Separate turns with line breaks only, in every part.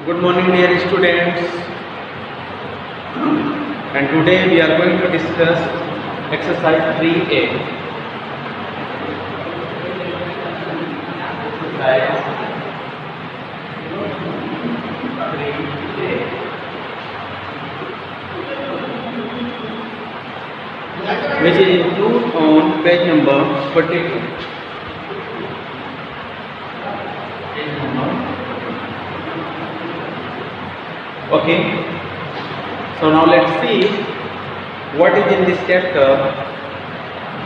Good morning, dear students. And today we are going to discuss exercise 3A. Exercise 3A, which is included on page number 42. Okay, so now let's see what is in this chapter.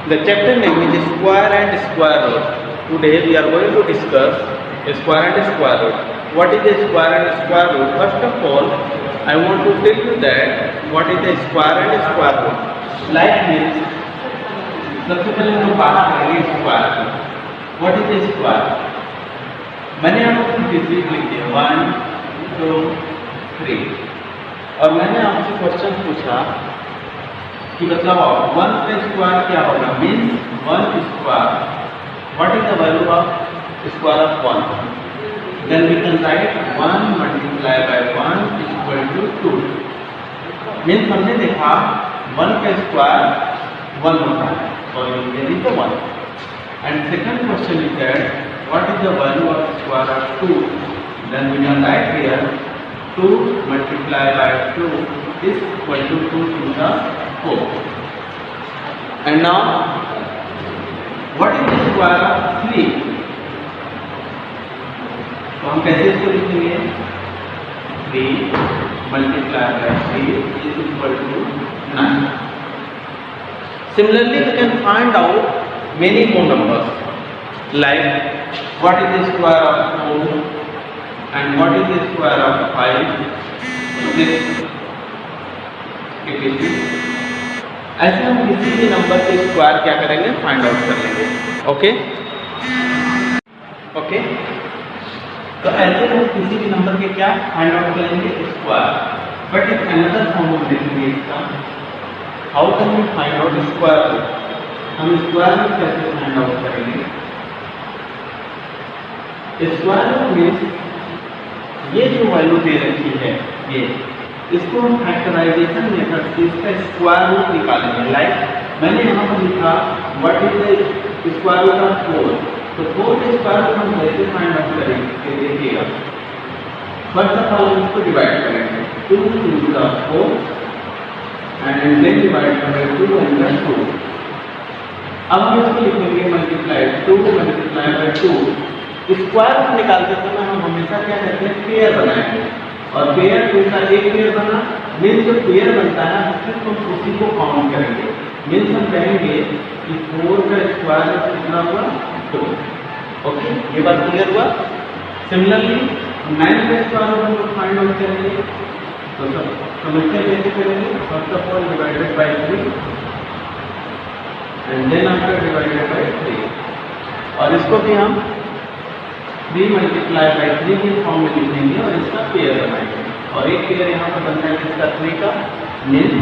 The chapter name is square and square root. Today we are going to discuss square and square root. What is a square and square root? First of all, I want to tell you that what is a square and square root. Like this, सबसे पहले हम बात करेंगे square की. What is a square? मैंने आपको digit लिख दिया 1, 2, 3 और मैंने आपसे क्वेश्चन पूछा कि मतलब 1 का स्क्वायर क्या होगा. Means 1 square. What is the value of square of 1? Then we can write 1 multiply by 1 equal to 2. Means हमने देखा 1 का स्क्वायर 1 होता है, so here is the 1. And second question is that what is the value of square of 2? Then we can write here 2 multiplied by 2 is equal to 2 to the 4. And now, what is the square of 3? तो हम कैसे इसको लिखेंगे? 3 multiplied by 3 is equal to 9. Similarly, we can find out many more numbers. Like, what is the square of 4? And what is the square of 5? 6, 86. ऐसे हम किसी भी number के स्क्वायर क्या करेंगे? फाइंड आउट कर लेंगे. ओके ओके, तो ऐसे हम किसी भी नंबर के क्या फाइंड आउट करेंगे? स्क्वायर. बट एक अनदर फॉर्म हम देखेंगे इसका. How can we find out square? हम स्क्वायर में कैसे फाइंड आउट करेंगे? स्क्वायर मीन्स ये जो वैल्यू दे रखी है ये, इसको हम फैक्टराइजेशन मेथड से इसका स्क्वायर रूट निकालेंगे. लाइक मैंने यहाँ पर लिखा what is the square root of 4. तो 4 के स्क्वायर रूट हम कैसे फाइंड आउट करेंगे? देखिएगा, फर्स्ट ऑफ ऑल हम इसको डिवाइड करेंगे 2 to the 4 and then divide by 2 and 2. अब हम इसको लिखेंगे multiply 2 multiply by 2. Square root निकालते समय हम हमेशा क्या करते हैं? पेयर बनाएंगे. और पेयर 2 का एक पेयर बना, मीन्स जो पेयर बनता है सिर्फ हम उसी को काउंट करेंगे. मीन्स हम कहेंगे कि 4 का स्क्वायर कितना हुआ? 2. ओके, ये बात क्लियर हुआ. सिमिलरली 9 का स्क्वायर हम लोग फाइंड आउट करेंगे. तो सब समझते कैसे करेंगे? First of all divided by 3 and then after divided by 3. और इसको भी हम 3 मल्टीप्लाई बाई 3 के फॉर्म में लिखेंगे और इसका पेयर बनाएंगे. और एक पेयर यहाँ पर बनता है इसका 3 का. मीन्स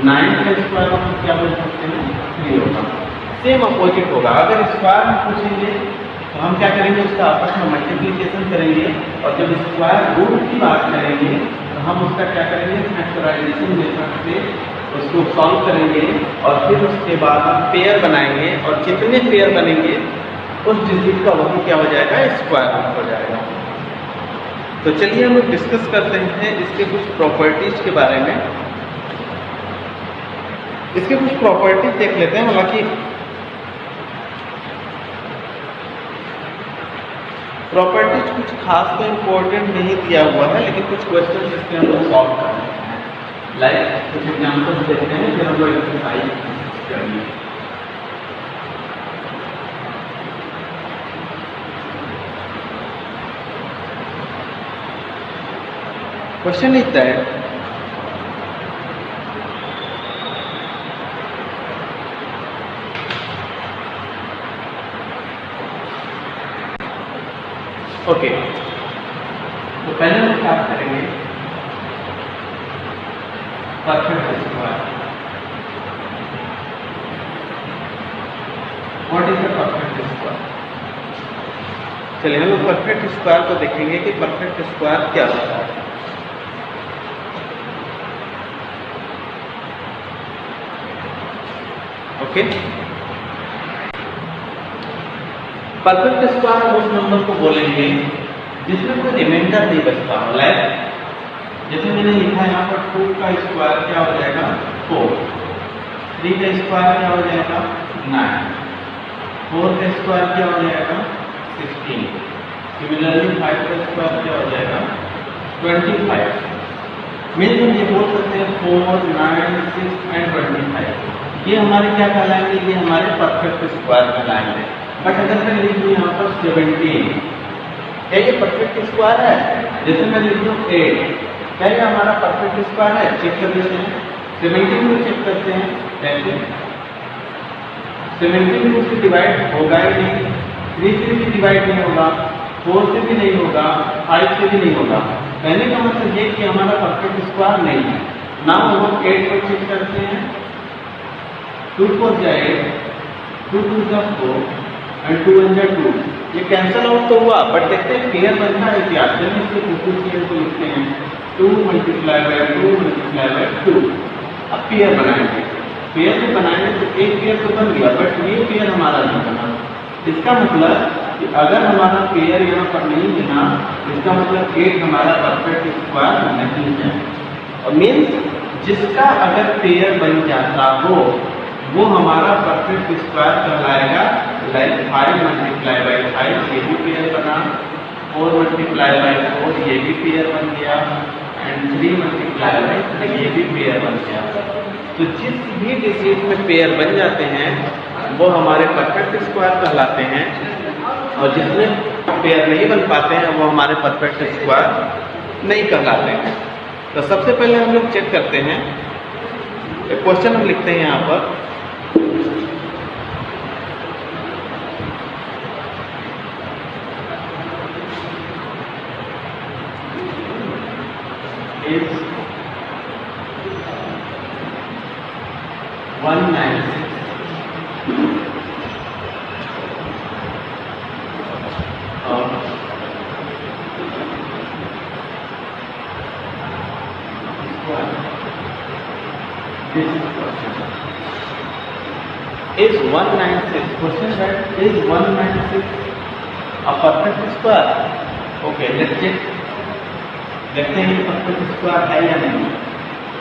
9 का स्क्वायर हम क्या बोल सकते हैं? 3 होगा. सेम अपोजिट होगा. अगर स्क्वायर में पूछेंगे तो हम क्या करेंगे? उसका आपस में मल्टीप्लिकेशन करेंगे. और जब स्क्वायर रूट की बात करेंगे तो हम उसका क्या करेंगे? फैक्टराइजेशन मेथड से उसको सॉल्व करेंगे और फिर उसके बाद हम पेयर बनाएंगे. और जितने पेयर बनेंगे उस डिजिट का वही क्या हो जाएगा? स्क्वायर रूट हो जाएगा. तो चलिए हम लोग डिस्कस करते हैं इसके कुछ प्रॉपर्टीज के बारे में. इसके कुछ प्रॉपर्टीज देख लेते हैं. हालांकि प्रॉपर्टीज कुछ खास तो इम्पोर्टेंट नहीं दिया हुआ है, लेकिन कुछ क्वेश्चन इसके हम लोग सॉल्व कर रहे हैं. लाइक कुछ एग्जाम्पल्स देखते हैं फिर हम लोग एक्सरसाइज करेंगे. Question is that ओके, तो पहले हम क्या करेंगे? Perfect square. What is the perfect square? चलिए हम लोग परफेक्ट स्क्वायर को देखेंगे कि परफेक्ट स्क्वायर क्या होता है। ओके, परफेक्ट स्क्वायर उस नंबर को बोलेंगे जिसमें कोई रिमाइंडर नहीं बचता हो। लाइक जैसे मैंने लिखा यहाँ पर 2 का स्क्वायर क्या हो जाएगा 4, 3 का स्क्वायर क्या हो जाएगा 9, 4 का स्क्वायर क्या हो जाएगा 16, सिमिलरली 5 का स्क्वायर क्या हो जाएगा 25। मीन्स हम ये बोल सकते हैं 4, 9, 6 एंड 25 ये हमारे क्या कहलाएंगे, ये हमारे परफेक्ट स्क्वायर कहलाएंगे। बट अगर मैं लिख दूँ यहाँ पर 17, क्या ये परफेक्ट स्क्वायर है? जैसे मैं लिख दूँ 8, क्या ये हमारा परफेक्ट स्क्वायर है? चेक कर लेते हैं। 17 को चेक करते हैं, कैसे 17 को से डिवाइड होगा ही नहीं, 3 से भी डिवाइड नहीं होगा, 4 से भी नहीं होगा, 5 से भी नहीं होगा। कहने का मतलब ये कि हमारा परफेक्ट स्क्वायर नहीं है। ना हम 8 को चेक करते हैं, 2 4 जा 8, 2 2 जा 4 एंड 2 1 जा 2, ये कैंसल आउट तो हुआ, बट देखते हैं पेयर बनता है क्या। चलिए इसके दूसरे पेयर को लिखते हैं 2 मल्टीप्लाई बाय 2 मल्टीप्लाई बाय 2। अब पेयर बनाएंगे, पेयर जो बनाएंगे तो एक पेयर तो बन गया, बट ये पेयर हमारा नहीं बना। इसका मतलब कि अगर हमारा पेयर यहाँ पर नहीं बना, इसका मतलब 8 हमारा परफेक्ट स्क्वायर नहीं है। और मीन्स जिसका अगर पेयर बन जाता हो वो हमारा परफेक्ट स्क्वायर कहलाएगा। लाइक 5 मल्टीप्लाई बाई 5 ये भी पेयर बना, 4 मल्टीप्लाई बाई 4 ये भी पेयर बन गया, एंड 3 मल्टीप्लाई बाई 3 ये भी पेयर बन गया। तो जिस भी डिजिट में पेयर बन जाते हैं वो हमारे परफेक्ट स्क्वायर कहलाते हैं, और जिसमें पेयर नहीं बन पाते हैं वो हमारे परफेक्ट स्क्वायर नहीं कहलाते हैं। तो सबसे पहले हम लोग चेक करते हैं, एक क्वेश्चन हम लिखते हैं यहाँ पर, is 196 और this is 196 question that is 196 a perfect square? Okay, let's check, देखते हैं ये परफेक्ट स्क्वायर है या नहीं।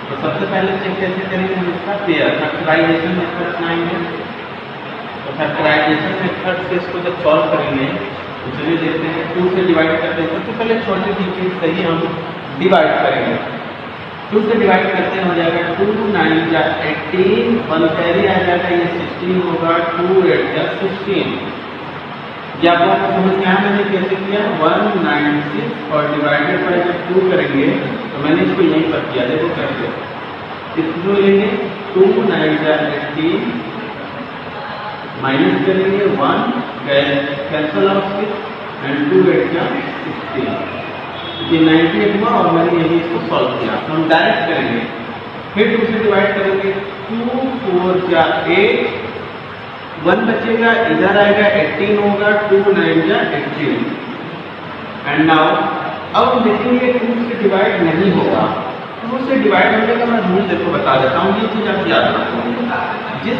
तो सबसे पहले चेक कैसे करेंगे हम इसका पेयर, फैक्टराइजेशन मेथड अपनाएंगे। तो फैक्टराइजेशन मेथड से इसको जब सॉल्व करेंगे तो चलिए देखते हैं 2 से डिवाइड करते हैं। सबसे पहले छोटी सी चीज से ही हम डिवाइड करेंगे। 2 से डिवाइड करते हैं हो जाएगा 2 9 जा 18, 1 कैरी आ जाएगा, ये 16 होगा, 2 8 जा 16। या आपको समझ में आया मैंने कैसे किया, 196 और डिवाइडेड बाय जब 2 करेंगे तो मैंने इसको यहीं पर किया, देखो करके इसको लेंगे 2 9 जा 18 माइनस करेंगे 1 कैंसल आउट 6 एंड 2 8 जा 16, ये 98 हुआ और मैंने यही इसको सॉल्व किया। तो हम डायरेक्ट करेंगे, फिर 2 से डिवाइड करेंगे 2 4 जा 8, 1 बचेगा, इधर आएगा 18 होगा, 2 9 जा 18 एंड नाउ अब हम देखेंगे 2 से डिवाइड नहीं होगा। 2 से डिवाइड होने का मैं रूल देखो बता देता हूँ, ये चीज़ आप याद रखो। जिस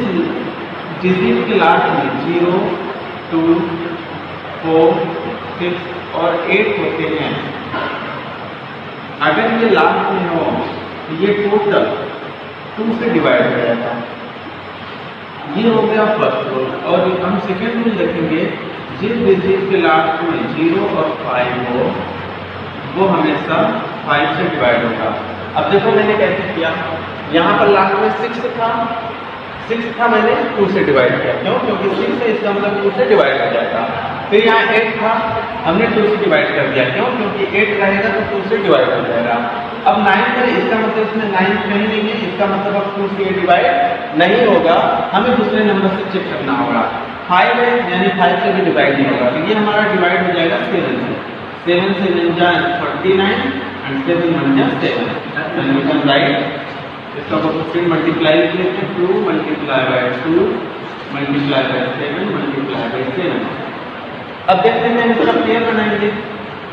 डिजिट के लास्ट में 0 2 4 6 और 8 होते हैं, अगर ये लास्ट में हो तो ये टोटल 2 से डिवाइड हो जाता है। ये हो गया फर्स्ट रूल। और हम सेकेंड रूल देखेंगे, जिस डिजिट के लास्ट में 0 और 5 हो वो हमेशा 5 से डिवाइड होगा। अब देखो मैंने कैसे किया, यहाँ पर लास्ट में 6 था, मैंने 2 से डिवाइड किया, क्यों? क्योंकि 6 है, इसका मतलब 2 से डिवाइड हो जाएगा। फिर यहाँ 8 था, हमने 2 से डिवाइड कर दिया, क्यों? क्योंकि 8 रहेगा तो 2 से डिवाइड हो जाएगा। अब 9 है, इसका मतलब इसमें 9 कहीं नहीं है, इसका मतलब अब 2 से डिवाइड नहीं होगा, हमें दूसरे नंबर से चेक करना होगा। 5 है, यानी 5 से भी डिवाइड नहीं होगा, तो ये हमारा डिवाइड हो जाएगा 7 से। 7 से 9 जा 49 एंड 7 1 जा 7, we can write इसका फिर मल्टीप्लाई करते हैं 2 multiply by 2 multiply bye 7 multiply by 7। अब देखते हैं इसका पेयर बनाएंगे।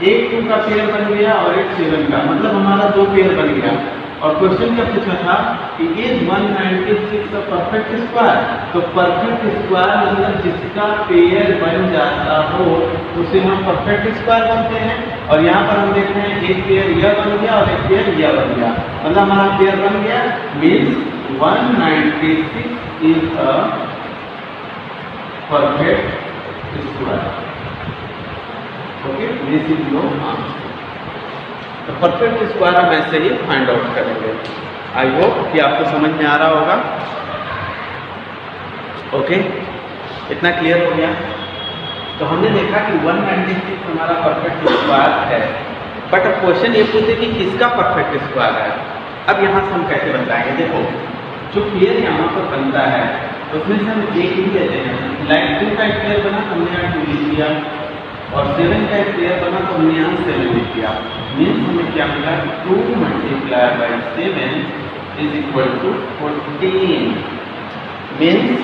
8 2 का पेयर बन गया और 8 7 का, मतलब हमारा 2 पेयर बन गया। और क्वेश्चन क्या पूछा था कि इज 196 का परफेक्ट स्क्वायर। तो परफेक्ट स्क्वायर मतलब जिसका पेयर बन जाता हो उसे हम परफेक्ट स्क्वायर बनते हैं। और यहाँ पर हम देखते हैं एक पेयर यह बन गया और एक पेयर यह बन गया, मतलब हमारा पेयर बन गया, means 196 is a perfect square. Okay, this is your answer. तो परफेक्ट स्क्वायर हम ऐसे ही फाइंड आउट करेंगे। आई होप कि आपको समझ में आ रहा होगा। ओके, इतना क्लियर हो गया। तो हमने देखा कि 196 हमारा परफेक्ट स्क्वायर है, बट अब क्वेश्चन ये पूछे कि किसका परफेक्ट स्क्वायर है। अब यहाँ से हम कैसे बताएंगे, देखो जो पेयर यहाँ पर बनता है उसमें से हम एक ही लेते हैं। लाइक 2 का एक पेयर बना तो हमने यहाँ 2 लिख दिया, और 7 का एक पेयर बना तो हमने यहाँ 7 लिख दिया। मीन्स हमें क्या मिला, 2 multiply by 7 is equal to 14। Means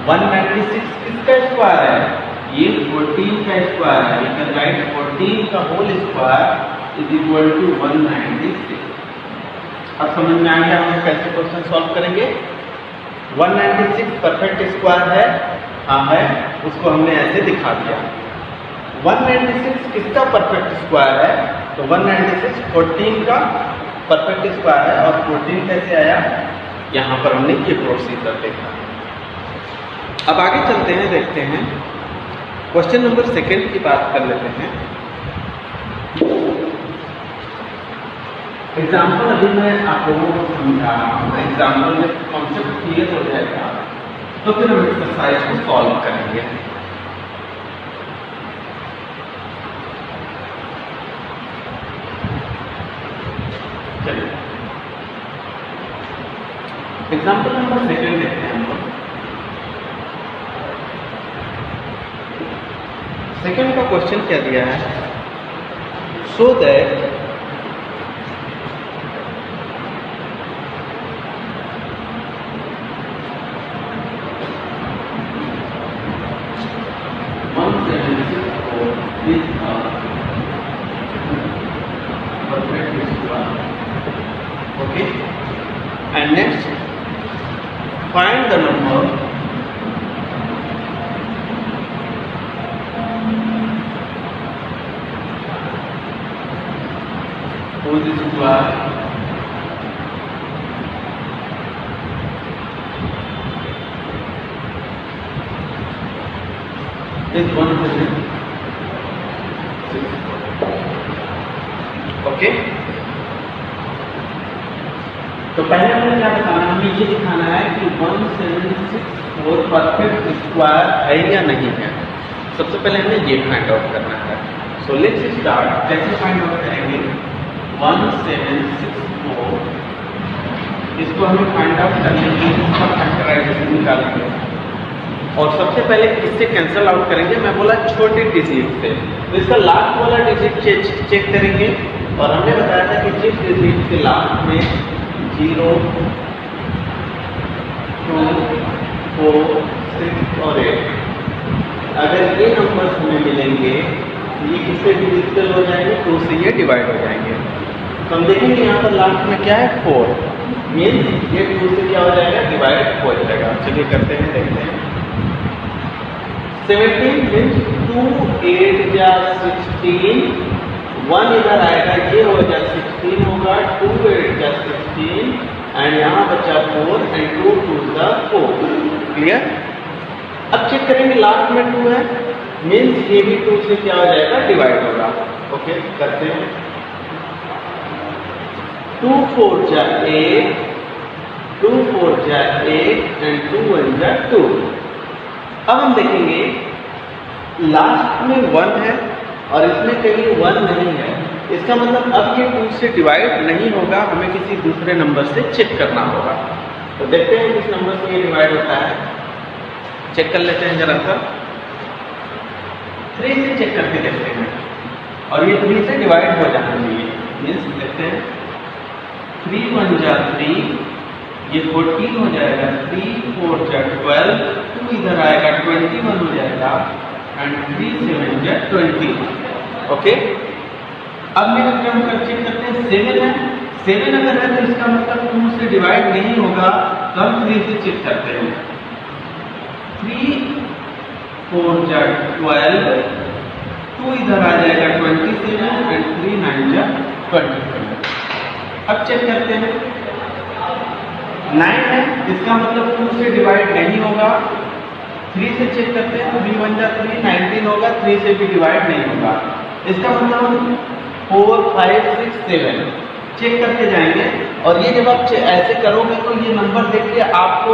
196 किसका स्क्वायर है, ये 14 का स्क्वायर है। यू कैन राइट 14 का whole square is equal to 196। अब समझ में आ गया हम कैसे क्वेश्चन सॉल्व करेंगे। 196 परफेक्ट स्क्वायर है, हाँ है, उसको हमने ऐसे दिखा दिया। 196 किसका परफेक्ट स्क्वायर है, तो 196 14 का परफेक्ट स्क्वायर है। और 14 कैसे आया, यहाँ पर हमने ये प्रोसीजर देखा। अब आगे चलते हैं, देखते हैं क्वेश्चन नंबर 2 की बात कर लेते हैं। एग्जाम्पल अभी मैं आप लोगों को समझा रहा हूँ, एग्जाम्पल में कॉन्सेप्ट क्लियर हो जाएगा तो फिर हम एक्सरसाइज को सॉल्व करेंगे। चलिए एग्जाम्पल नंबर 2 देखते हैं हम लोग। सेकेंड का क्वेश्चन क्या दिया है, so that okay, and next find the number whose square is 106। Okay, तो पहले हमें क्या बताना है, हमें ये दिखाना है कि 176 परफेक्ट स्क्वायर है या नहीं है। सबसे पहले हमें ये फाइंड आउट करना है। So let's start. कैसे फाइंड आउट करेंगे, 1764 इसको हमें फाइंड आउट करने के लिए इसका फैक्टराइजेशन निकालेंगे। और सबसे पहले इससे कैंसिल आउट करेंगे। मैं बोला छोटे डिजिट से, तो इसका लास्ट वाला डिजिट चेक करेंगे। और हमने बताया था कि जिस डिजिट के लास्ट में 0, 2, 4, 6 और 8 अगर ये नंबर्स हमें मिलेंगे तो ये किससे डिविजिबल हो जाएंगे, 2 से ये डिवाइड हो जाएंगे। तो हम देखेंगे यहाँ पर लास्ट में क्या है, 4, मीन्स ये 2 से क्या हो जाएगा, डिवाइड हो जाएगा। चलिए करते हैं, देखते हैं। 17 मीन्स 2 8 जा 16, 1 इधर आएगा, ये हो जाए 16 होगा, 2 8 जा 16 एंड यहाँ बचा 4 एंड 2 2 जा 4। क्लियर। अब चेक करेंगे लास्ट में 2 है, मीन्स ये भी 2 से क्या हो जाएगा, डिवाइड होगा। ओके, करते हैं। 2 4 जा 8, 2 4 जा 8 एंड 2 1 जा 2। अब हम देखेंगे लास्ट में 1 है और इसमें कहीं 1 नहीं है, इसका मतलब अब ये 2 से डिवाइड नहीं होगा, हमें किसी दूसरे नंबर से चेक करना होगा। तो देखते हैं किस नंबर से ये डिवाइड होता है, चेक कर लेते हैं जरा सा। 3 से चेक करके देखते हैं, और ये 3 से डिवाइड हो जाना चाहिए। मीन्स देखते हैं 3 1 जा 3, ये 14 हो जाएगा, 3 4 जा 12, 2 इधर आएगा 21 हो जाएगा, एंड 3 7 जा 20। ओके, अब मेरा क्रम कर चेक करते हैं। 7 है, 7 अगर है तो इसका मतलब 2 से डिवाइड नहीं होगा, तो हम 3 से चेक करते हैं। 3 4 जा 12, 2 इधर आ जाएगा 27 एंड 3 9 जा 27। अब चेक करते हैं। 9 है, इसका मतलब 2 से डिवाइड नहीं होगा। 3 से चेक करते हैं तो 3 1 जा 3, 19 होगा, 3 से भी डिवाइड नहीं होगा। इसका मतलब 4 5 6 7 चेक करते जाएंगे। और ये जब आप ऐसे करोगे तो ये नंबर देख के आपको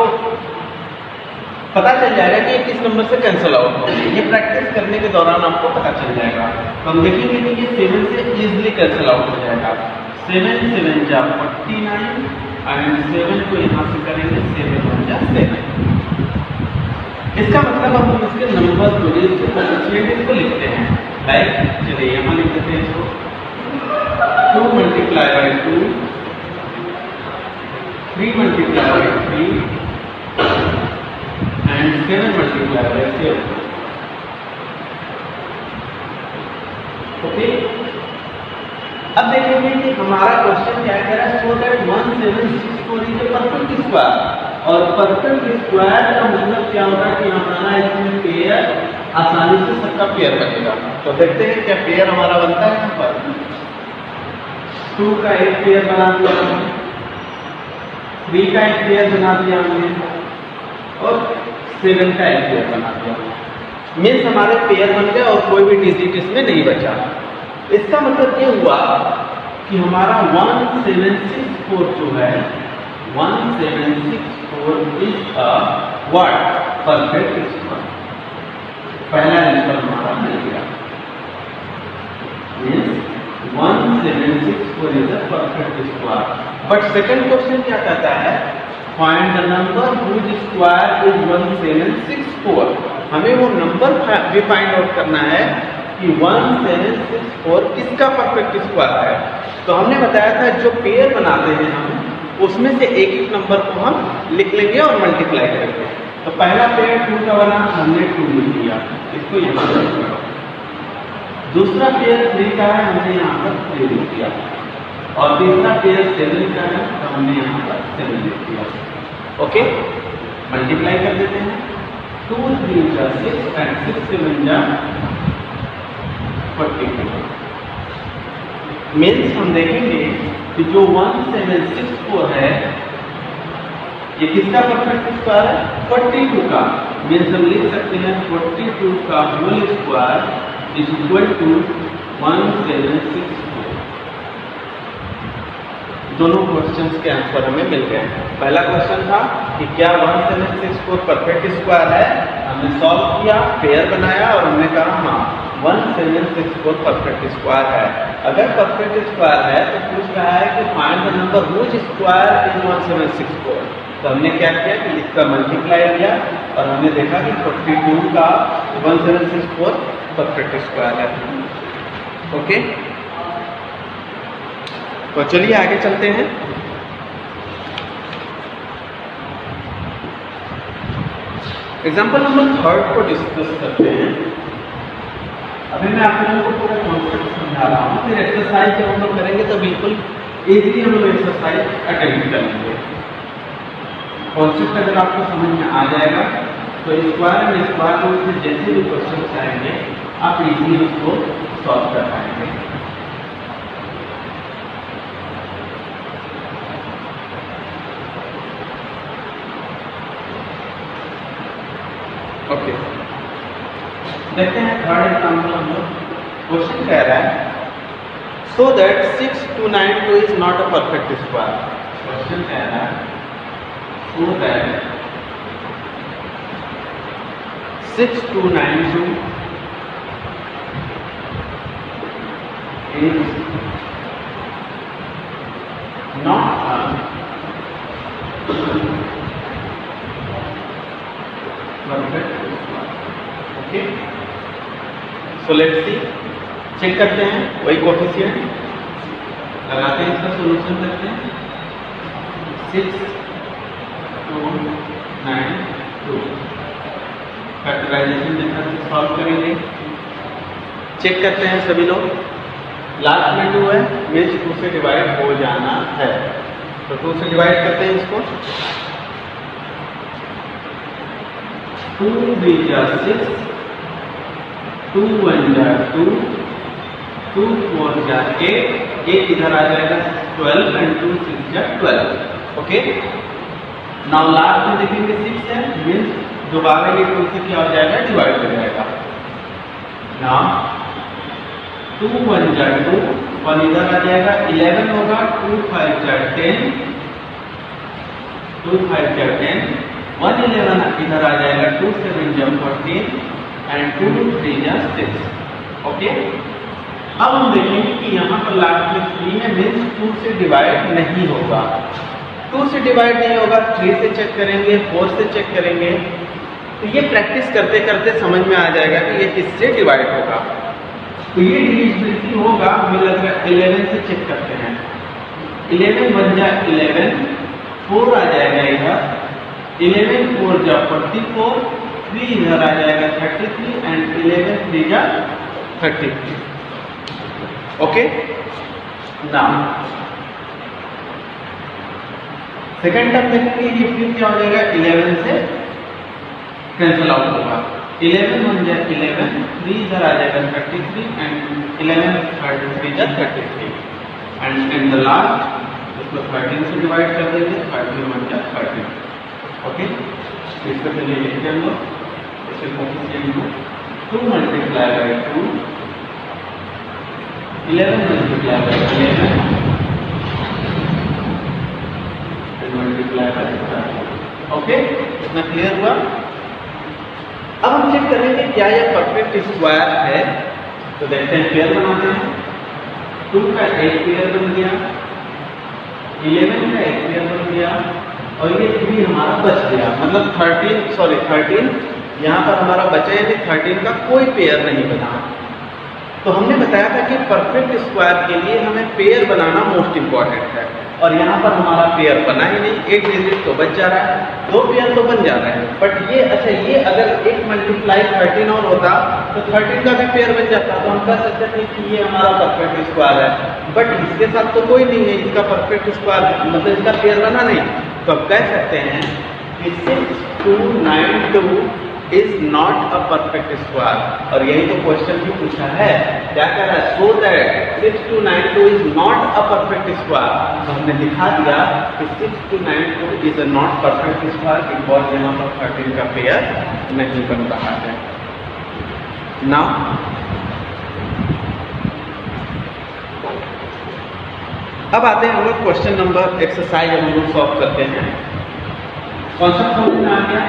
पता चल जाएगा कि ये किस नंबर से कैंसिल आउट होगा। ये प्रैक्टिस करने के दौरान आपको पता चल जाएगा। तो हम देखेंगे कि ये 7 से इजीली कैंसिल आउट हो जाएगा। 7 7 जा 49 एंड 7 को यहाँ से करेंगे 7 1 जा 7। इसका मतलब हम इसके नंबर को को लिखते हैं। लाइक चलिए यहाँ लिख देते हैं इसको 2 multiply by 2, 3 multiply by 3 and 7 multiply by 7। Okay, अब देखेंगे कि हमारा क्वेश्चन क्या कह रहा है। So that 1764 is a perfect square. और परफेक्ट स्क्वायर का मतलब क्या होगा कि हमारा इसमें पेयर आसानी से सबका पेयर बनेगा। तो देखते हैं क्या पेयर हमारा बनता है। यहाँ पर 2 का एक पेयर बना दिया हमने, 3 का एक पेयर बना दिया हमने और 7 का एक पेयर बना दिया। मीन्स हमारे पेयर बन गए और कोई भी डिजिट इसमें नहीं बचा। इसका मतलब ये हुआ कि हमारा 1764 जो है 1764 is a what perfect square. पहला आंसर हमारा मिल गया। Means 1764 is a perfect square. But second question क्या कहता है, find the number whose square is 1764। हमें वो नंबर भी फाइंड आउट करना है कि 1764 किसका परफेक्ट स्क्वायर है। तो हमने बताया था जो पेयर बनाते हैं हम उसमें से एक एक नंबर को हम लिख लेंगे और मल्टीप्लाई करेंगे। तो पहला पेयर 2 का बना, हमने 2 लिख दिया, इसको यहाँ पर लिख दिया। दूसरा पेयर 3 का है, हमने यहाँ पर 3 लिख दिया। और तीसरा पेयर 7 का है, तो हमने यहाँ पर 7 लिख दिया। ओके, मल्टीप्लाई कर देते हैं। 2 3 जा 6 एंड 6 7 जा 42। मीन्स हम देखेंगे कि जो 1764 है ये किसका परफेक्ट स्क्वायर है, 42 का। मीन्स हम लिख सकते हैं 42 का whole square is equal to 1764। दोनों क्वेश्चंस के आंसर हमें मिल गए। पहला क्वेश्चन था कि क्या 1764 परफेक्ट स्क्वायर है, हमने सॉल्व किया, पेयर बनाया और हमने कहा हाँ 1764 परफेक्ट स्क्वायर है। अगर परफेक्ट स्क्वायर है तो पूछ रहा है कि find the number whose square is 1764। तो हमने क्या किया कि इसका मल्टीप्लाई किया और हमने देखा कि 42 का 1764 परफेक्ट स्क्वायर है। ओके, तो चलिए आगे चलते हैं। एग्जाम्पल नंबर 3 को डिस्कस करते हैं। अभी मैं आप लोगों को पूरा कॉन्सेप्ट समझा रहा हूँ, फिर एक्सरसाइज जब हम लोग करेंगे तो बिल्कुल इजीली हम लोग एक्सरसाइज अटेम्प्ट करेंगे। कॉन्सेप्ट अगर आपको समझ में आ जाएगा तो स्क्वायर एंड स्क्वायर रूट से जैसे भी क्वेश्चन आएंगे आप इजीली उसको सॉल्व कर पाएंगे। ओके, देखते हैं थर्ड एग्जाम्पल हम लोग। क्वेश्चन कह रहा है so that 6292 is not a perfect square. Question कह रहा है so that 6292 is not a perfect square. Okay, so let's see, check करते हैं वही कोफिशिएंट लगाते हैं, इसका सॉल्यूशन करते हैं। 6292 फैक्टराइजेशन मेथड से सॉल्व करेंगे। चेक करते हैं सभी लोग। लास्ट में 2 है, मीन्स 2 से डिवाइड हो जाना है, तो 2 से डिवाइड करते हैं इसको। 2 3 जा 6, 2 1 जा 2, 2 4 जा 8, 8 इधर आ जाएगा 12 एंड 2 6 जा 12। ओके, नाउ लास्ट में देखेंगे 6 है, मीन्स दोबारा ये 2 से क्या हो जाएगा, डिवाइड हो जाएगा। नाउ 2 1 जा 2, 1 इधर आ जाएगा 11 होगा, 2 5 जा 10, 2 5 जा 10, 1 11 इधर आ जाएगा 2 7 जा 14 एंड 2 3 जा 6। ओके, अब हम देखेंगे कि यहाँ पर लास्ट में 3 है, मीन्स 2 से डिवाइड नहीं होगा। 2 से डिवाइड नहीं होगा, 3 से चेक करेंगे, 4 से चेक करेंगे। तो ये प्रैक्टिस करते करते समझ में आ जाएगा कि ये किससे डिवाइड होगा। तो ये डिविजिबिलिटी होगा, हमें लग रहा है 11 से चेक करते हैं। 11 1 जा 11, 4 आ जाएगा इधर, 11 4 जा 44, 3 इधर आ जाएगा 33 एंड 11 3 जा 33। ओके, नाउ सेकेंड टर्म देखेंगे, ये फिर क्या हो जाएगा, 11 से कैंसिल आउट होगा। 11 1 जा 11, 3 इधर आ जाएगा 33 एंड 11 33 जा 33 एंड इन द लास्ट इसको 13 से डिवाइड कर देंगे, 13 1 जा 13। ओके, इसको चलिए लिखते हैं हम लोग, इसके कोएफिशिएंट को 2 multiply by 2, 11 multiply by 11 multiply by 12। Okay, इतना क्लियर हुआ। अब हम चेक करेंगे क्या यह परफेक्ट स्क्वायर है। तो देखते हैं, पेयर बनाते हैं। 2 का एक पेयर बन गया, 11 का एक पेयर बन गया और ये 3 हमारा बच गया, मतलब 13 यहाँ पर हमारा बचा, यानी 13 का कोई पेयर नहीं बना। तो हमने बताया था कि परफेक्ट स्क्वायर के लिए हमें पेयर बनाना मोस्ट इंपॉर्टेंट है, और यहाँ पर हमारा पेयर बना ही नहीं, एक डिजिट तो बच जा रहा है, 2 पेयर तो बन जा रहे हैं। बट ये अच्छा, ये अगर 1 मल्टीप्लाई 13 और होता तो 13 का भी पेयर बन जाता, तो हम कह सकते थे कि ये हमारा परफेक्ट स्क्वायर है। बट इसके साथ तो कोई नहीं है, इसका परफेक्ट स्क्वायर मतलब इसका पेयर बना नहीं, तो अब कह सकते हैं कि 6 2 9 2 is not a perfect square. और यही तो क्वेश्चन भी पूछा है, क्या कह रहा है, so that 6 2 9 2 is not a perfect square. तो हमने दिखा दिया कि 6 2 9 2 is a not perfect square, because यहाँ पर 13 का पेयर नहीं बन रहा है। नाउ अब आते हैं हम लोग क्वेश्चन नंबर एक्सरसाइज हम लोग सॉल्व करते हैं। कॉन्सेप्ट समझ में आ गया।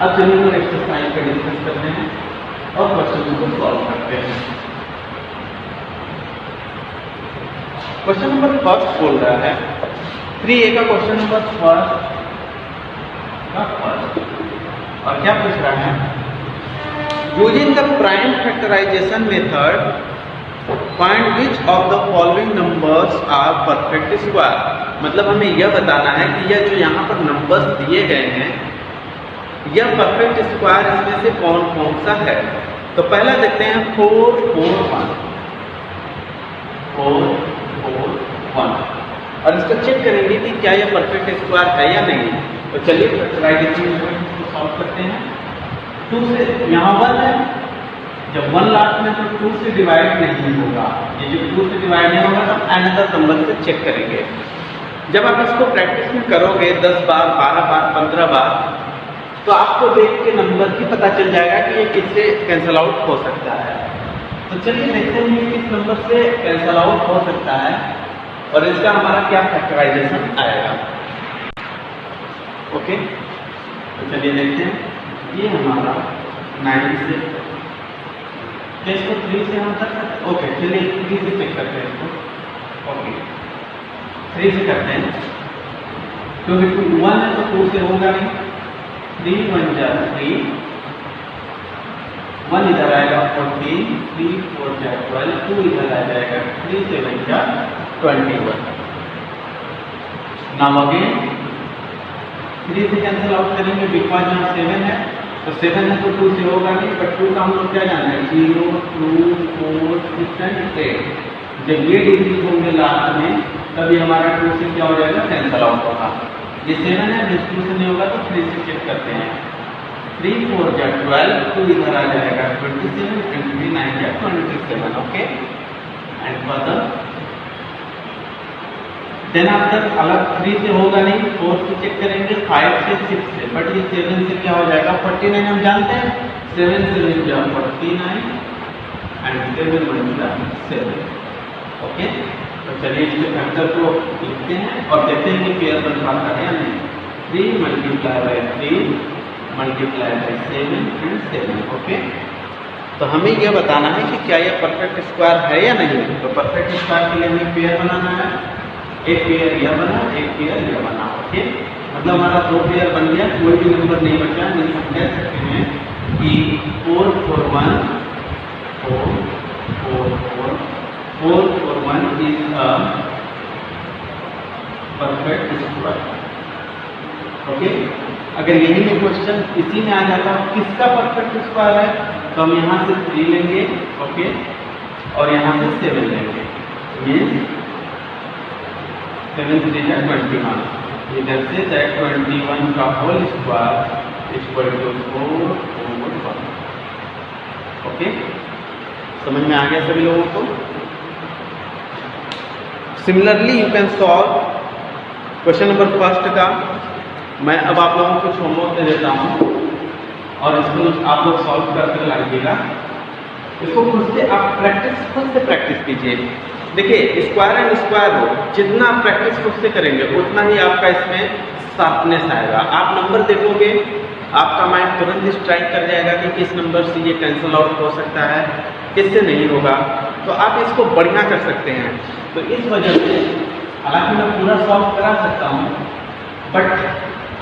अब चलिए हम एक्सरसाइज का डिस्कस करते हैं और क्वेश्चन को सॉल्व करते हैं। क्वेश्चन नंबर फर्स्ट बोल रहा है 3A का क्वेश्चन नंबर फर्स्ट और क्या पूछ रहा है, using the prime factorization method find which of the following numbers are perfect square. मतलब हमें यह बताना है कि यह जो यहाँ पर नंबर्स दिए गए हैं यह परफेक्ट स्क्वायर इसमें से कौन कौन सा है। तो पहला देखते हैं 4 4 1 4 4 1 और इसको चेक करेंगे कि क्या यह परफेक्ट स्क्वायर है या नहीं। तो चलिए फैक्टराइजेशन को सॉल्व करते हैं। 2 से यहाँ 1 है, जब 1 लास्ट में तो 2 से डिवाइड नहीं होगा, ये जो 2 से डिवाइड नहीं होगा तो अनदर नंबर से चेक करेंगे। जब आप इसको प्रैक्टिस में करोगे 10 बार 12 बार 15 बार तो आपको देख के नंबर ही पता चल जाएगा कि ये किससे कैंसल आउट हो सकता है। तो चलिए देखते हैं किस नंबर से कैंसल आउट हो सकता है और इसका हमारा क्या फैक्टराइजेशन आएगा। ओके, तो चलिए देखते हैं। ये हमारा 9 से इसको 3 से हम कर सकते हैं। ओके, चलिए 3 से चेक करते हैं इसको। ओके, 3 से करते हैं क्योंकि 1 है तो 2 से होगा नहीं। 3 1 जा 3, 1 इधर आएगा 14, 3 4 जा 12, 2 इधर आ जाएगा 3 7 जा 21। नाउ अगेन 3 से कैंसिल आउट करेंगे बिकॉज यहाँ 7 है, तो 7 है तो 2 से होगा नहीं, बट 2 का हम लोग क्या जानना है 0, 2, 4, 6 एंड 8। जब ये डिग्री होंगे लास्ट में तभी हमारा 2 से क्या हो जाएगा कैंसिल आउट होगा। ये 7 है, जिस 2 से नहीं होगा तो 3 से चेक करते हैं। 3 4 जा 12, 2 इधर आ जाएगा 27 एंड 3 9 जा 27। Okay and further then after अलग 3 से होगा नहीं, 4 से चेक करेंगे, 5 से 6 से, बट ये 7 से क्या हो जाएगा 49। हम जानते हैं 7 7 जा 49 एंड 7 1 जा 7। ओके, तो चलिए इसके फैक्टर को लिखते हैं और देखते हैं कि पेयर बन पाता है या नहीं। 3 multiply by 3 multiply by 7 and 7। Okay, तो हमें यह बताना है कि क्या यह परफेक्ट स्क्वायर है या नहीं। तो परफेक्ट स्क्वायर के लिए हमें पेयर बनाना है, एक पेयर यह बना, एक पेयर यह बना। ओके, मतलब हमारा 2 पेयर बन गया, कोई भी नंबर नहीं बचा। नहीं हम कह सकते हैं कि 4 4 1 4 4 4 4 4 1 is a perfect square. Okay, अगर यही में क्वेश्चन इसी में आ जाता है किसका परफेक्ट स्क्वायर है, तो हम यहाँ से 3 लेंगे। ओके, और यहाँ से 7 लेंगे। मीन्स 7 3 जा 21, इधर से दैट 21 का whole square equal to 4/1। Okay, समझ में आ गया सभी लोगों को। Similarly you can solve question number first का। मैं अब आप लोगों को कुछ होमवर्क दे देता हूँ और इसको आप लोग सॉल्व करके लाइएगा। इसको खुद से आप खुद से प्रैक्टिस कीजिए। देखिए स्क्वायर एंड स्क्वायर हो, जितना आप प्रैक्टिस खुद से करेंगे उतना ही आपका इसमें शार्पनेस आएगा। आप नंबर देखोगे आपका माइंड तुरंत स्ट्राइक कर जाएगा कि किस नंबर से ये कैंसिल आउट हो सकता है, किससे नहीं होगा। तो आप इसको बढ़िया कर सकते हैं। तो इस वजह से हालांकि मैं पूरा सॉल्व करा सकता हूँ, बट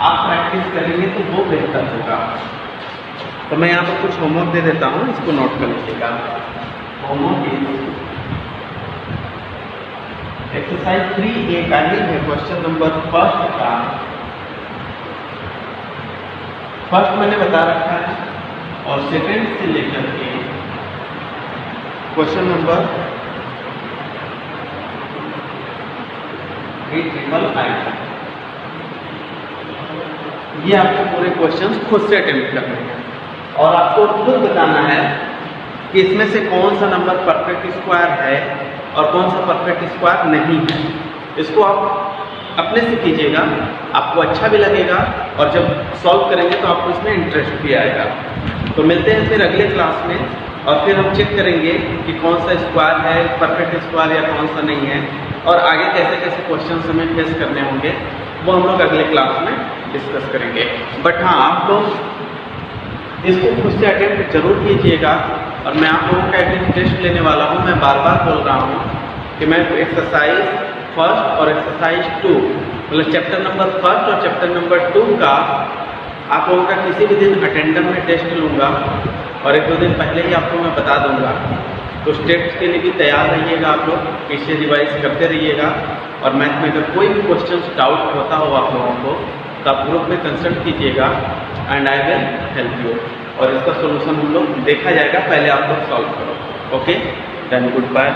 आप प्रैक्टिस करेंगे तो वो बेहतर होगा। तो मैं यहाँ पर कुछ होमवर्क दे देता हूँ, इसको नोट कर लीजिएगा। होमवर्क एक्सरसाइज 3A का ही है क्वेश्चन नंबर फर्स्ट का। फर्स्ट मैंने बता रखा है और सेकंड से लेकर के क्वेश्चन नंबर 8 ये आपको पूरे क्वेश्चंस खुद से अटेम्प्ट करने हैं और आपको खुद बताना है कि इसमें से कौन सा नंबर परफेक्ट स्क्वायर है और कौन सा परफेक्ट स्क्वायर नहीं है। इसको आप अपने से कीजिएगा, आपको अच्छा भी लगेगा और जब सॉल्व करेंगे तो आपको इसमें इंटरेस्ट भी आएगा। तो मिलते हैं फिर अगले क्लास में और फिर हम चेक करेंगे कि कौन सा स्क्वायर है परफेक्ट स्क्वायर या कौन सा नहीं है, और आगे कैसे कैसे क्वेश्चन हमें फेस करने होंगे वो हम लोग अगले क्लास में डिस्कस करेंगे। बट हाँ, आप लोग इसको खुद से अटेम्प्ट जरूर कीजिएगा और मैं आप लोगों का एक टेस्ट लेने वाला हूँ। मैं बार बार बोल रहा हूँ कि मैं एक्सरसाइज फर्स्ट और एक्सरसाइज 2 मतलब चैप्टर नंबर फर्स्ट और चैप्टर नंबर 2 का आप लोगों का किसी भी दिन अटेंडम में टेस्ट लूँगा और 1-2 दिन पहले ही आपको मैं बता दूँगा। तो टेस्ट के लिए भी तैयार रहिएगा, आप लोग पीछे रिवाइज करते रहिएगा। और मैथ में अगर कोई भी क्वेश्चन डाउट होता हो आप लोगों को तो आप ग्रुप में कंसल्ट कीजिएगा and I will help you, और इसका सोल्यूशन हम लोग देखा जाएगा। पहले आप लोग सॉल्व करो। Okay, then good bye.